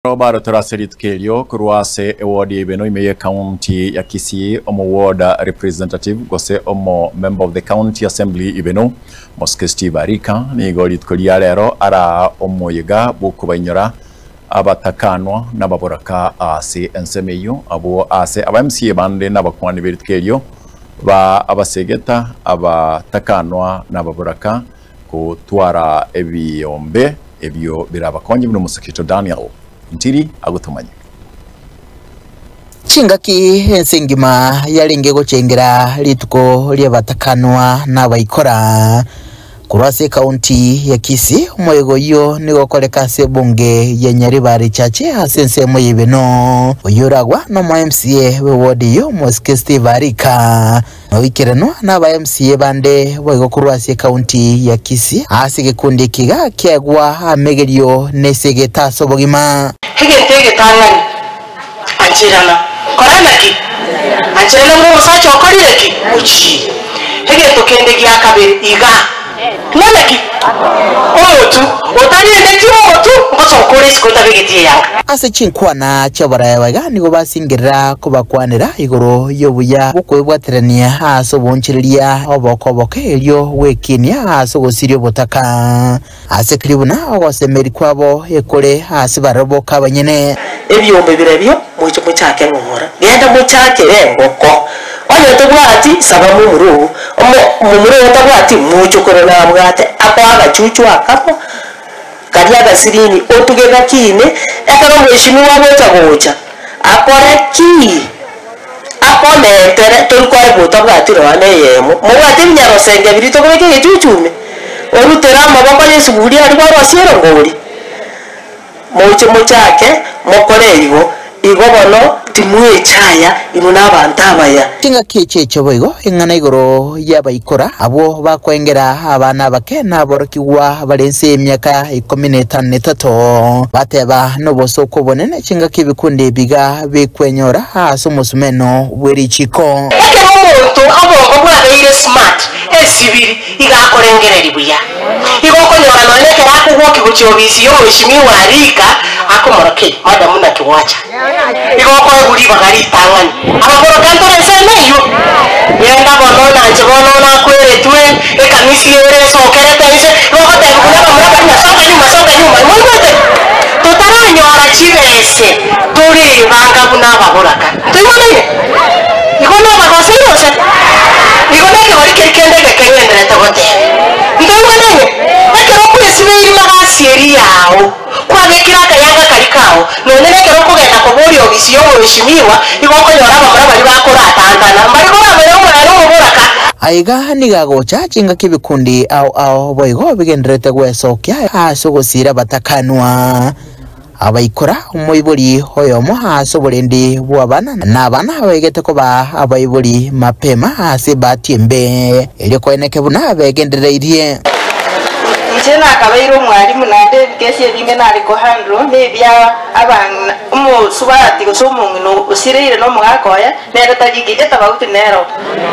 Robaro turaserit kelio kuruase ewodi beno imeye county ya Kisii omo ward representative gose omo member of the county assembly ibeno Moske Steve Arika ni golit kolia lero ara omo yega buku banyora abatakanwa nababoraka ase ensemeyo abo ase aba MCA bande nabakwani berit kelio ba abasegeta abatakanwa nababoraka ko twara ebiyombe ebyo birabakonye bino Musekito Daniel Ntiri agutumanye Chingaki ensengima yalinge gochengera lituko lyabatakanwa nabayikora kurwase county ya Kisii umwego yo nigokoleka sebunge ya Nyaribari chache hasense moyibeno oyuragwa no MCA we ward yo Moske Steve Arika nowikiranwa n'aba MCA bande boygo kurwase county ya Kisii asige kundi kiga kyagwa amegerio nesegeta sobogima higentege tangani anchirana koranaki anchirana mu sacho korireki uchi higento kende gyakabe iga nanaki otu otari ndeti otu ngosokore sikota begitie yanga ase chinkwana chabarayaga nigo basingirira kubakwanira igoro yobuya bukwebwaterania asobonchiriria obokoboke elyo wekinia asogosirio botaka ase kribuna ogosemeri kwabo ekore ase baroboka abanyene ebyombe birebyo mucho muchake ngora genda muchake rengoko onye tobwati sababu muru omumuru tabwati mucho korona bwate akwaga chuchu akapo kariaga sirini otugega kine ekaro mweshimi wabota gocha akore ki akone tere tolkwai bota bwati rwane yemo mubwati nyaro senge birito kweke chuchume orutera mabako yesuguri ari baro siero ngori mucho muchake mokorerigo igobono timwe chaya inuna abantu abaya tinga kichecho boigo ingana igoro yabayikora abo bakwengera abana bakena borokiwa balense emyaka 13 bateba no bosoko bonene kinga kibikundi biga bikwenyora haso musumeno werichiko eke omuntu abongo bwabeire smart esibiri igakorengereri buya igokonyora noneke rakugwoki guchobisi yo mweshimiwa Arika akomoroke madamu na kiwacha igoko eguri bagari tangani abagoro kantore semeyo yenda bonona nchebono na kweretwe ekamisi ere sokerete ise igoko teguna bamura masoka nyuma mwete tutaranyora chibese turi banga kuna baboraka tuyone igona bagose yose igona ke bari kende gekende tabote ndone ekero kwesibiri magasieri yawo kwabekira kayaga karikao none nekero kugenda kuburi obisiyo mweshimiwa igokonyora bamura bari bakora atandana bari kora bero muboraka aiga nigagocha chinga kibikundi au boigo bigenderete gwesokya asogosira batakanwa abayikora umuiburi hoyomo hasoborendi bwabana nabana begete koba abayiburi mapema hase batimbe iliko eneke buna begendereirie Jena kabairo mwalimu nande kesi ebinge nariko handro nebya abana umusubati gosomungino usirire no mugakoya nero tagigite tabauti nero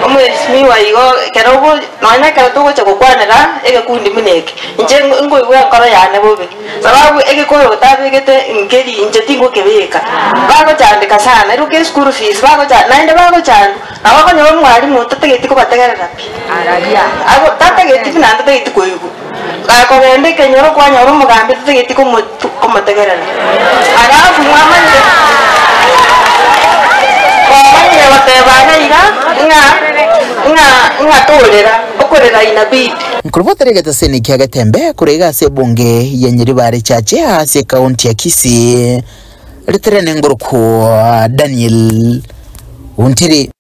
umwesimi wayigo kerobo nanya kerotugo chakukwanira ege kundi muneke nje ngo iwe akoro yane bobe sababu ege koyo tabigete ngeli nje tingo kebeka bago cyandika sana ruke school fees bago cyane nande bago cyane abako nyo mwalimu tategeti ko bategerera aragia abo tategeti nande tategeti koyugo ko bende kenyoro kwanyoro mugambe tegeti ko motegerana arafu mwamanye batebana ira nga tolera okorera inabidi nkuruboteregeta seni kyagatembe kurega sebunge ya Nyaribari chache ase county ya Kisii literene ngoroko Daniel Untiri